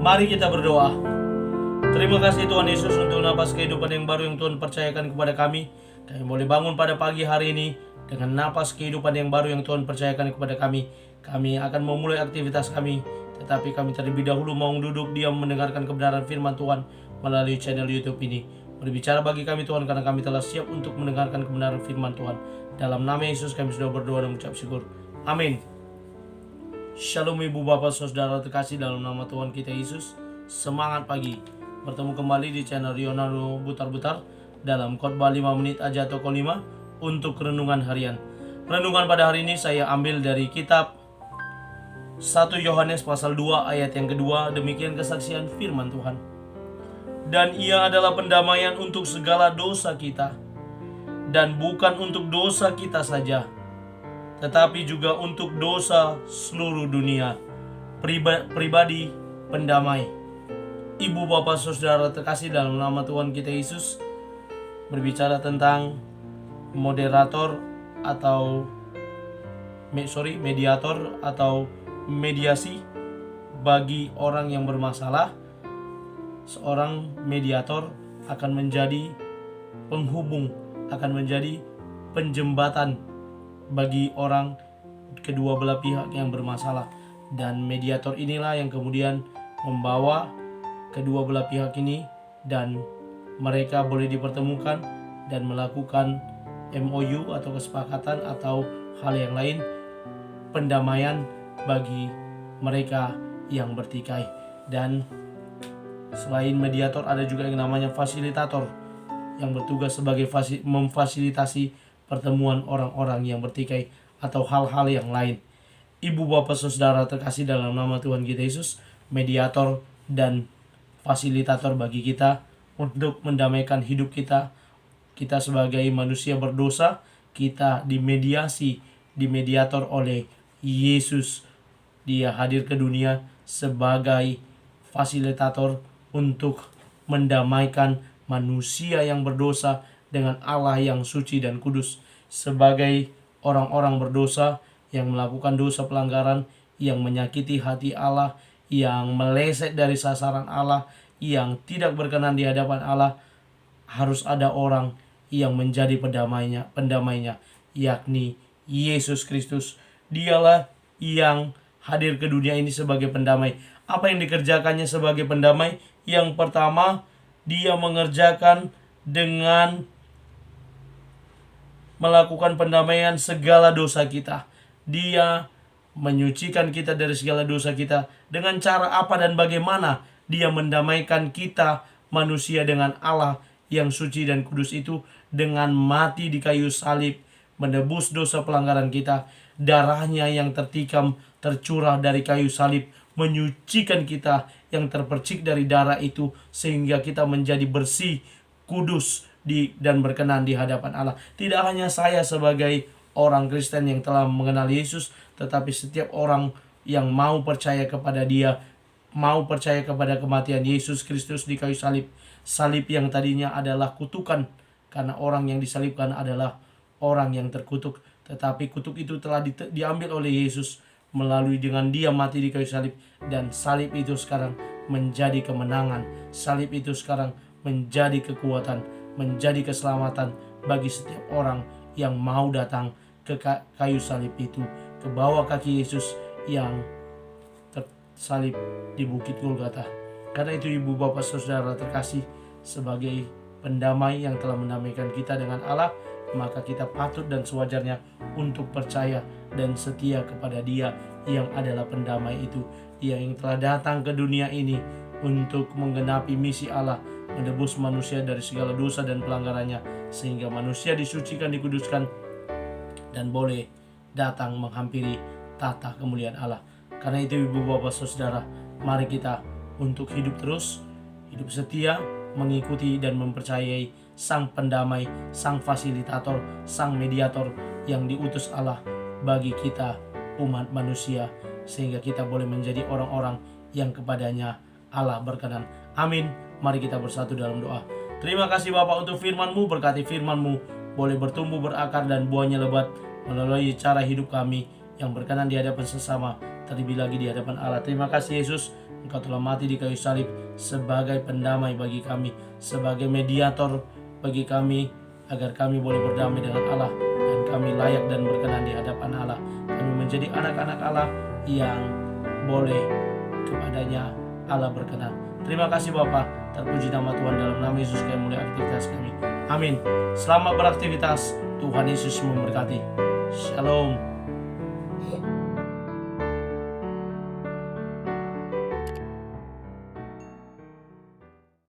Mari kita berdoa. Terima kasih Tuhan Yesus untuk napas kehidupan yang baru yang Tuhan percayakan kepada kami. Kami boleh bangun pada pagi hari ini dengan napas kehidupan yang baru yang Tuhan percayakan kepada kami. Kami akan memulai aktivitas kami, tetapi kami terlebih dahulu mau duduk diam mendengarkan kebenaran firman Tuhan melalui channel YouTube ini. Berbicara bagi kami Tuhan, karena kami telah siap untuk mendengarkan kebenaran firman Tuhan. Dalam nama Yesus kami sudah berdoa dan mengucap syukur. Amin. Shalom Ibu Bapak Saudara terkasih dalam nama Tuhan kita Yesus. Semangat pagi. Bertemu kembali di channel Rionano Butar-Butar dalam khotbah 5 menit aja toko 5 untuk renungan harian. Renungan pada hari ini saya ambil dari kitab 1 Yohanes pasal 2 ayat yang kedua. Demikian kesaksian firman Tuhan. Dan ia adalah pendamaian untuk segala dosa kita, dan bukan untuk dosa kita saja, tetapi juga untuk dosa seluruh dunia. Pribadi pendamai. Ibu Bapak Saudara terkasih dalam nama Tuhan kita Yesus, berbicara tentang mediator atau mediasi bagi orang yang bermasalah. Seorang mediator akan menjadi penghubung, akan menjadi penjembatan bagi orang kedua belah pihak yang bermasalah. Dan mediator inilah yang kemudian membawa kedua belah pihak ini, dan mereka boleh dipertemukan dan melakukan MOU atau kesepakatan atau hal yang lain, pendamaian bagi mereka yang bertikai. Dan selain mediator ada juga yang namanya fasilitator, yang bertugas sebagai memfasilitasi pertemuan orang-orang yang bertikai atau hal-hal yang lain. Ibu Bapak Saudara terkasih dalam nama Tuhan kita Yesus, mediator dan fasilitator bagi kita untuk mendamaikan hidup kita. Kita sebagai manusia berdosa, kita dimediator oleh Yesus. Dia hadir ke dunia sebagai fasilitator untuk mendamaikan manusia yang berdosa dengan Allah yang suci dan kudus. Sebagai orang-orang berdosa yang melakukan dosa pelanggaran, yang menyakiti hati Allah, yang meleset dari sasaran Allah, yang tidak berkenan di hadapan Allah, harus ada orang yang menjadi pendamainya, yakni Yesus Kristus. Dialah yang hadir ke dunia ini sebagai pendamai. Apa yang dikerjakannya sebagai pendamai? Yang pertama, dia mengerjakan dengan melakukan pendamaian segala dosa kita. Dia menyucikan kita dari segala dosa kita. Dengan cara apa dan bagaimana dia mendamaikan kita manusia dengan Allah yang suci dan kudus itu? Dengan mati di kayu salib, menebus dosa pelanggaran kita. Darahnya yang tercurah dari kayu salib menyucikan kita yang terpercik dari darah itu, sehingga kita menjadi bersih, kudus dan berkenan di hadapan Allah. Tidak hanya saya sebagai orang Kristen yang telah mengenal Yesus, tetapi setiap orang yang mau percaya kepada Dia, mau percaya kepada kematian Yesus Kristus di kayu salib. Salib yang tadinya adalah kutukan, karena orang yang disalibkan adalah orang yang terkutuk, tetapi kutuk itu telah diambil oleh Yesus melalui dengan dia mati di kayu salib. Dan salib itu sekarang menjadi kemenangan. Salib itu sekarang menjadi kekuatan, menjadi keselamatan bagi setiap orang yang mau datang ke kayu salib itu, ke bawah kaki Yesus yang tersalib di Bukit Golgota. Karena itu Ibu Bapak Saudara terkasih, sebagai pendamai yang telah mendamaikan kita dengan Allah, maka kita patut dan sewajarnya untuk percaya dan setia kepada Dia yang adalah pendamai itu. Dia yang telah datang ke dunia ini untuk menggenapi misi Allah, menebus manusia dari segala dosa dan pelanggarannya, sehingga manusia disucikan, dikuduskan, dan boleh datang menghampiri tata kemuliaan Allah. Karena itu Ibu Bapak Saudara, mari kita untuk hidup terus, hidup setia, mengikuti dan mempercayai Sang Pendamai, Sang Fasilitator, Sang Mediator yang diutus Allah bagi kita umat manusia, sehingga kita boleh menjadi orang-orang yang kepadanya Allah berkenan. Amin. Mari kita bersatu dalam doa. Terima kasih Bapa untuk firman-Mu. Berkati firman-Mu boleh bertumbuh, berakar, dan buahnya lebat melalui cara hidup kami yang berkenan di hadapan sesama, terlebih lagi di hadapan Allah. Terima kasih Yesus. Engkau telah mati di kayu salib sebagai pendamai bagi kami, sebagai mediator bagi kami, agar kami boleh berdamai dengan Allah dan kami layak dan berkenan di hadapan Allah. Kami menjadi anak-anak Allah yang boleh kepadanya Allah berkenan. Terima kasih Bapa, terpuji nama Tuhan, dalam nama Yesus kami mulai aktivitas kami. Amin. Selamat beraktivitas. Tuhan Yesus memberkati. Shalom.